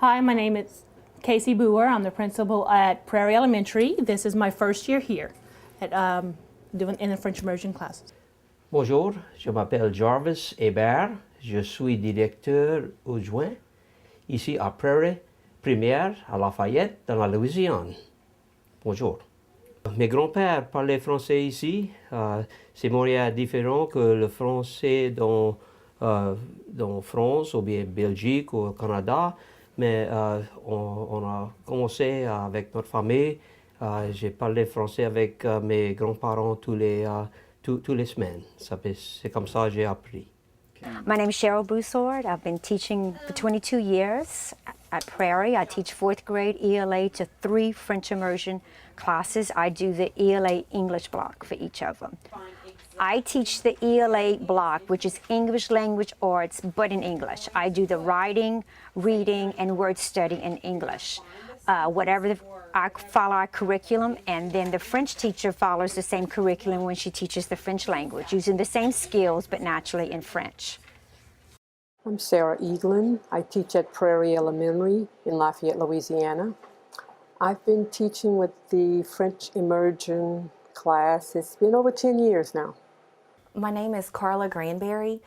Hi, my name is Casey Boer. I'm the principal at Prairie Elementary. This is my first year here at doing in the French immersion classes. Bonjour, je m'appelle Jarvis Hébert. Je suis directeur adjoint ici à Prairie Primaire à Lafayette, dans la Louisiane. Bonjour. Mes grands-pères parlaient français ici. C'est moyen différent que le français dans France ou bien Belgique ou Canada. Mais on a commencé avec notre famille. J'ai parlé français avec mes grands-parents tous les semaines. C'est comme ça que j'ai appris. My name is Cheryl Broussard. I've been teaching for 22 years at Prairie. I teach 4th grade ELA to 3 French immersion classes. I do the ELA English block for each of them. I teach the ELA block, which is English Language Arts, but in English. I do the writing, reading, and word study in English. I follow our curriculum, and then the French teacher follows the same curriculum when she teaches the French language, using the same skills, but naturally in French. I'm Sarah Eaglin. I teach at Prairie Elementary in Lafayette, Louisiana. I've been teaching with the French immersion class. It's been over 10 years now. My name is Carla Granberry.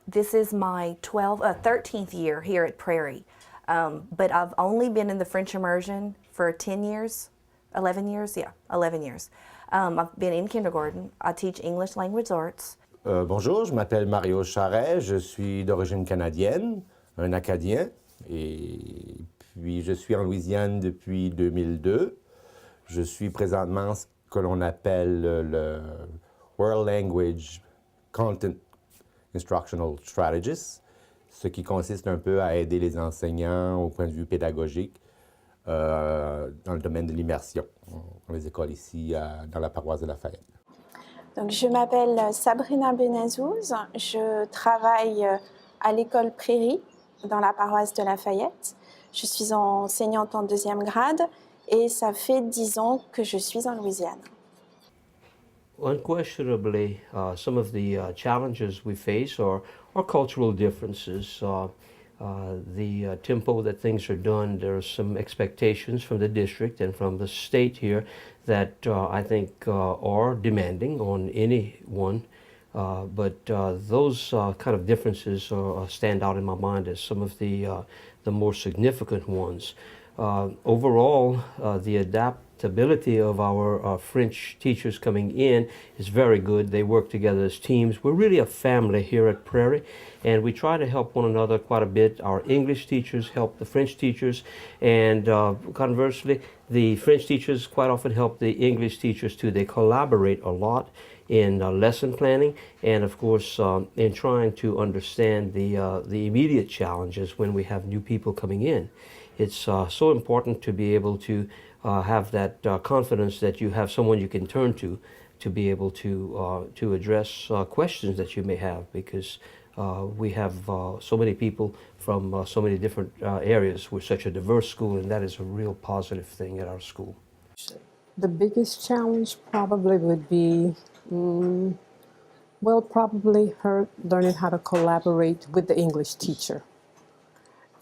This is my 13th year here at Prairie, but I've only been in the French immersion for 11 years. I've been in kindergarten. I teach English Language Arts. Bonjour, je m'appelle Mario Charret, je suis d'origine canadienne, un Acadien, et puis je suis en Louisiane depuis 2002. Je suis présentement ce que l'on appelle le World Language Content Instructional Strategist, ce qui consiste un peu à aider les enseignants au point de vue pédagogique dans le domaine de l'immersion, dans les écoles ici, dans la paroisse de Lafayette. Donc, je m'appelle Sabrina Benazouz, je travaille à l'école Prairie, dans la paroisse de Lafayette. Je suis enseignante en 2e grade et ça fait 10 ans que je suis en Louisiane. Unquestionably, some of the challenges we face are cultural differences. The tempo that things are done, there are some expectations from the district and from the state here that I think are demanding on anyone. But those kind of differences stand out in my mind as some of the more significant ones. Overall, the adaptability of our French teachers coming in is very good. They work together as teams. We're really a family here at Prairie, and we try to help one another quite a bit. Our English teachers help the French teachers, and conversely, the French teachers quite often help the English teachers too. They collaborate a lot in lesson planning and, of course, in trying to understand the immediate challenges when we have new people coming in. It's so important to be able to have that confidence that you have someone you can turn to be able to address questions that you may have, because we have so many people from so many different areas. We're such a diverse school, and that is a real positive thing at our school. The biggest challenge probably would be, probably her learning how to collaborate with the English teacher.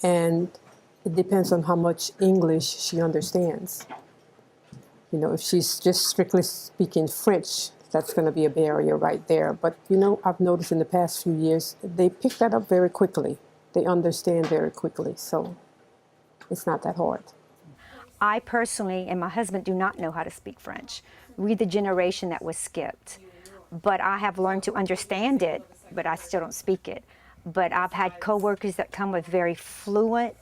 And it depends on how much English she understands. You know, if she's just strictly speaking French, that's going to be a barrier right there. But, you know, I've noticed in the past few years, they pick that up very quickly. They understand very quickly, so it's not that hard. I personally and my husband do not know how to speak French. We're the generation that was skipped. But I have learned to understand it, but I still don't speak it. But I've had coworkers that come with very fluent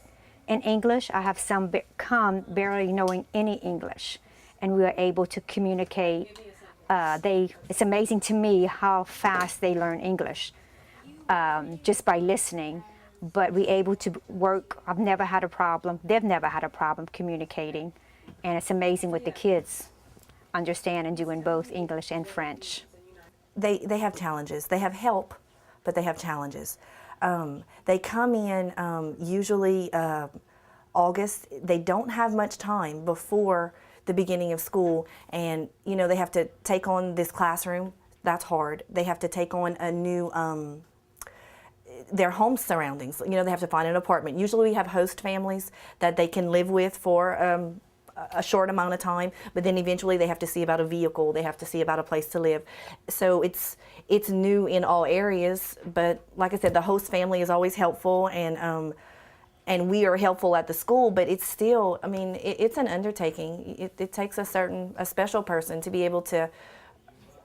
in English. I have some come barely knowing any English, and we are able to communicate. It's amazing to me how fast they learn English just by listening, but we're able to work. I've never had a problem. They've never had a problem communicating, and it's amazing what the kids understand and doing both English and French. They have challenges. They have help, but they have challenges. They come in usually August. They don't have much time before the beginning of school, and you know, they have to take on this classroom. That's hard. They have to take on a new their home surroundings. You know, they have to find an apartment. Usually we have host families that they can live with for a short amount of time, but then eventually they have to see about a vehicle, they have to see about a place to live. So it's new in all areas, but like I said, the host family is always helpful, and we are helpful at the school, but it's still, I mean, it's an undertaking. It takes a special person to be able to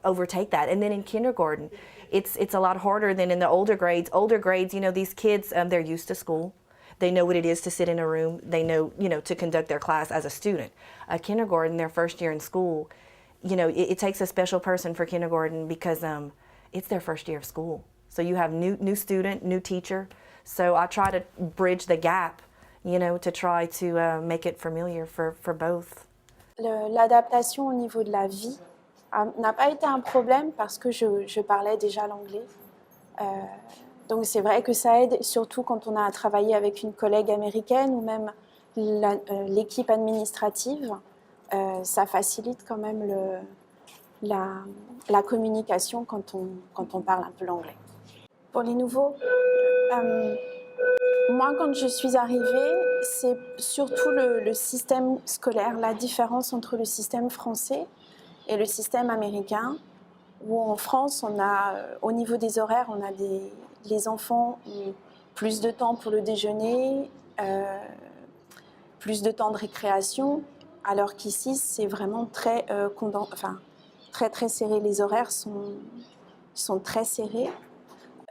overtake that. And then in kindergarten, it's a lot harder than in the older grades. Older grades, you know, these kids, they're used to school. They know what it is to sit in a room. They know, you know, to conduct their class as a student. Kindergarten, their first year in school, you know, it takes a special person for kindergarten because it's their first year of school. So you have new student, new teacher. So I try to bridge the gap, you know, to try to make it familiar for both. L'adaptation au niveau de la vie n'a pas été un problème parce que je parlais déjà l'anglais. Donc c'est vrai que ça aide, surtout quand on a à travailler avec une collègue américaine ou même l'équipe administrative. Ça facilite quand même la communication quand on parle un peu l'anglais. Pour les nouveaux, moi quand je suis arrivée, c'est surtout le système scolaire, la différence entre le système français et le système américain, où en France, on a, au niveau des horaires, on a les enfants ont plus de temps pour le déjeuner, plus de temps de récréation, alors qu'ici, c'est vraiment très très serré. Les horaires sont très serrés.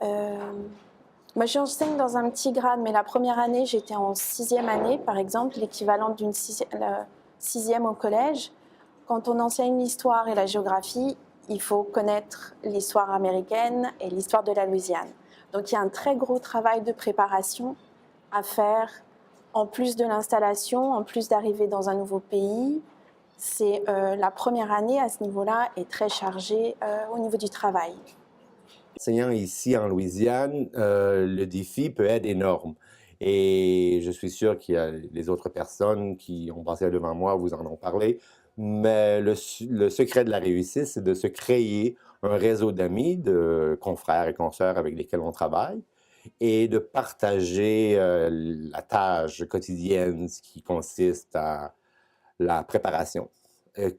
Moi, j'enseigne dans un petit grade, mais la première année, j'étais en 6e année, par exemple, l'équivalent d'une 6e au collège. Quand on enseigne l'histoire et la géographie, il faut connaître l'histoire américaine et l'histoire de la Louisiane. Donc il y a un très gros travail de préparation à faire, en plus de l'installation, en plus d'arriver dans un nouveau pays. C'est la première année à ce niveau-là est très chargée au niveau du travail. Enseignant ici en Louisiane, le défi peut être énorme. Et je suis sûr qu'il y a les autres personnes qui ont passé devant moi, vous en ont parlé. Mais le secret de la réussite, c'est de se créer un réseau d'amis, de confrères et consoeurs avec lesquels on travaille, et de partager la tâche quotidienne qui consiste à la préparation,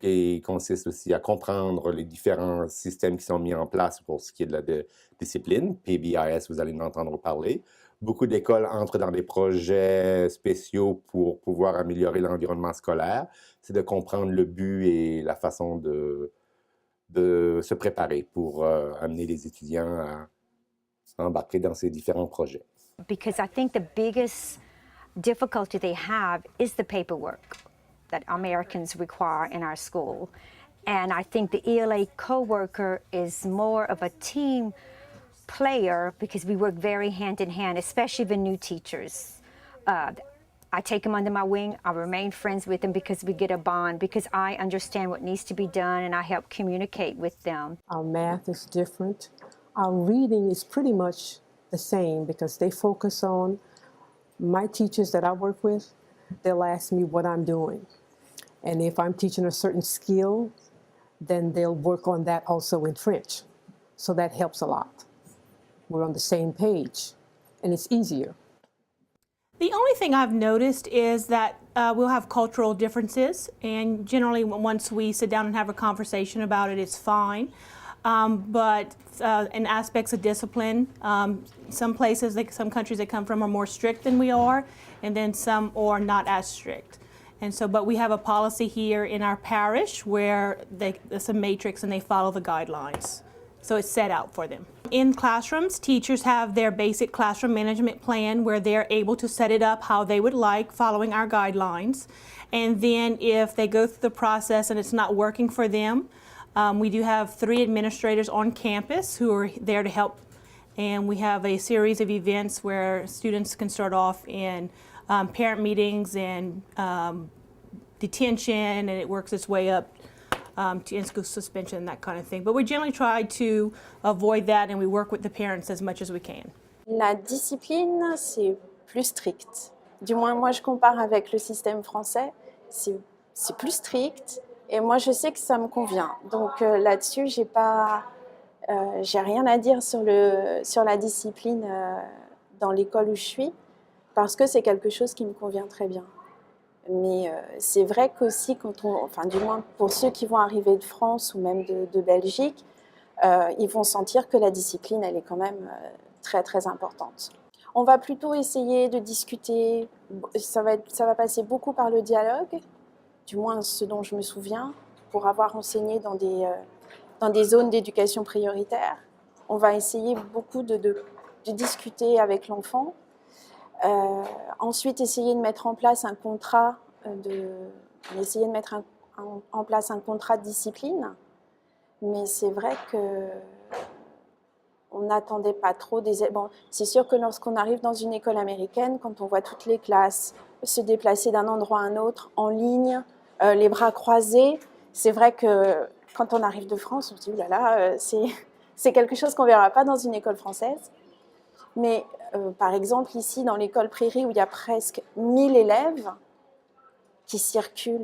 qui consiste aussi à comprendre les différents systèmes qui sont mis en place pour ce qui est de la discipline. PBIS, vous allez en entendre parler. Beaucoup d'écoles entrent dans des projets spéciaux pour pouvoir améliorer l'environnement scolaire. C'est de comprendre le but et la façon de se préparer pour amener les étudiants à embarquer dans ces différents projets. Because I think the biggest difficulty they have is the paperwork that Americans require in our school. And I think the ELA coworker is more of a team player because we work very hand in hand, especially the new teachers. I take them under my wing. I remain friends with them because we get a bond, because I understand what needs to be done and I help communicate with them. Our math is different. Our reading is pretty much the same because they focus on my teachers that I work with. They'll ask me what I'm doing. And if I'm teaching a certain skill, then they'll work on that also in French. So that helps a lot. We're on the same page, and it's easier. The only thing I've noticed is that we'll have cultural differences, and generally once we sit down and have a conversation about it, it's fine. But in aspects of discipline, some places, some countries they come from are more strict than we are, and then some are not as strict. And so, but we have a policy here in our parish where there's a matrix and they follow the guidelines. So it's set out for them. In classrooms, teachers have their basic classroom management plan where they're able to set it up how they would like, following our guidelines. And then if they go through the process and it's not working for them, we do have 3 administrators on campus who are there to help. And we have a series of events where students can start off in parent meetings and detention, and it works its way up to in-school suspension, that kind of thing. But we generally try to avoid that, and we work with the parents as much as we can. La discipline, c'est plus strict. Du moins, moi, je compare avec le système français. C'est plus strict, et moi, je sais que ça me convient. Donc là-dessus, j'ai pas J'ai rien à dire sur la discipline dans l'école où je suis, parce que c'est quelque chose qui me convient très bien. Mais c'est vrai qu'aussi, enfin du moins pour ceux qui vont arriver de France ou même de Belgique, ils vont sentir que la discipline, elle est quand même très très importante. On va plutôt essayer de discuter, ça va passer beaucoup par le dialogue, du moins ce dont je me souviens, pour avoir enseigné dans des zones d'éducation prioritaire. On va essayer beaucoup de discuter avec l'enfant. Ensuite, essayer de mettre en place un contrat en place un contrat de discipline. Mais c'est vrai que on n'attendait pas trop Bon, c'est sûr que lorsqu'on arrive dans une école américaine, quand on voit toutes les classes se déplacer d'un endroit à un autre en ligne, les bras croisés, c'est vrai que quand on arrive de France, on se dit, oh là là, c'est quelque chose qu'on ne verra pas dans une école française. Mais par exemple, ici, dans l'école Prairie, où il y a presque 1000 élèves qui circulent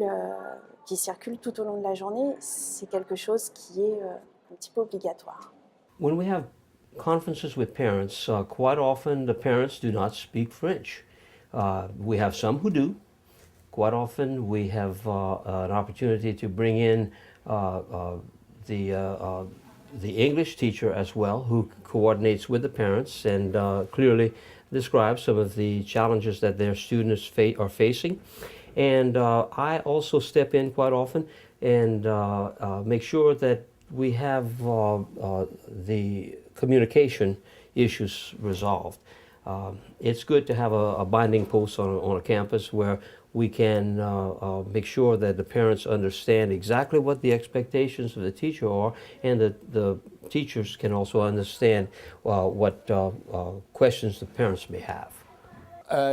tout au long de la journée, c'est quelque chose qui est un petit peu obligatoire. When we have conferences with parents, quite often the parents do not speak French. We have some who do. Quite often we have an opportunity to bring in the English teacher as well, who coordinates with the parents and clearly describes some of the challenges that their students are facing. And I also step in quite often and make sure that we have the communication issues resolved. It's good to have a binding post on a campus where we can make sure that the parents understand exactly what the expectations of the teacher are, and that the teachers can also understand what questions the parents may have.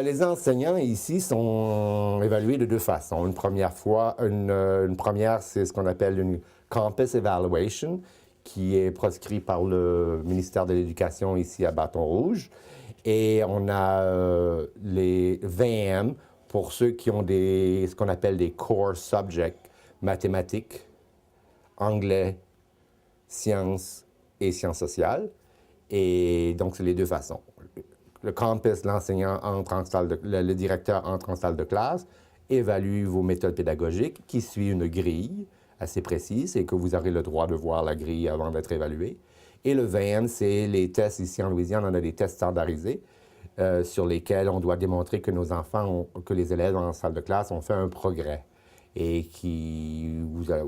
Les enseignants ici sont évalués de deux façons. Une première, c'est ce qu'on appelle une campus evaluation, qui est proscrit par le ministère de l'Éducation ici à Bâton Rouge. Et on a les VM pour ceux qui ont ce qu'on appelle des core subjects, mathématiques, anglais, sciences et sciences sociales. Et donc, c'est les deux façons. Le campus, l'enseignant entre en salle le directeur entre en salle de classe, évalue vos méthodes pédagogiques qui suit une grille assez précise et que vous aurez le droit de voir la grille avant d'être évalué. Et le VM, c'est les tests. Ici en Louisiane, on a des tests standardisés sur lesquels on doit démontrer que nos enfants, que les élèves en salle de classe ont fait un progrès et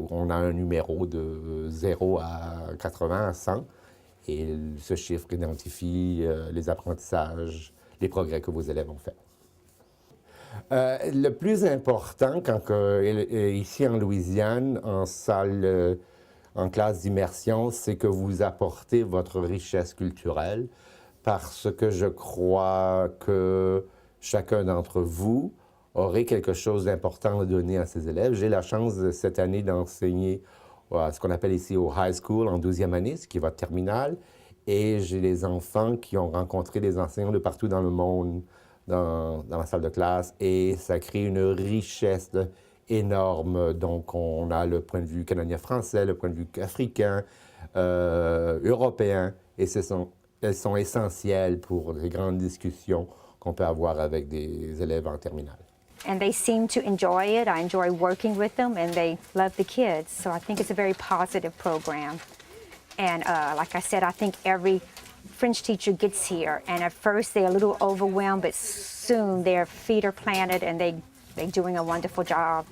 on a un numéro de 0 à 80 à 100. Et ce chiffre identifie les apprentissages, les progrès que vos élèves ont faits. Le plus important, ici en Louisiane, en classe d'immersion, c'est que vous apportez votre richesse culturelle, parce que je crois que chacun d'entre vous aurait quelque chose d'important à donner à ses élèves. J'ai la chance cette année d'enseigner ce qu'on appelle ici au high school, en 12e année, ce qui est votre terminale. Et j'ai des enfants qui ont rencontré des enseignants de partout dans le monde, dans la salle de classe, et ça crée une richesse énorme. Donc, on a le point de vue canadien-français, le point de vue africain, européen, et elles sont essentielles pour les grandes discussions qu'on peut avoir avec des élèves en terminale. And they seem to enjoy it. I enjoy working with them, and they love the kids. So I think it's a very positive program. And like I said, I think every French teacher gets here, and at first they're a little overwhelmed, but soon their feet are planted and they're doing a wonderful job.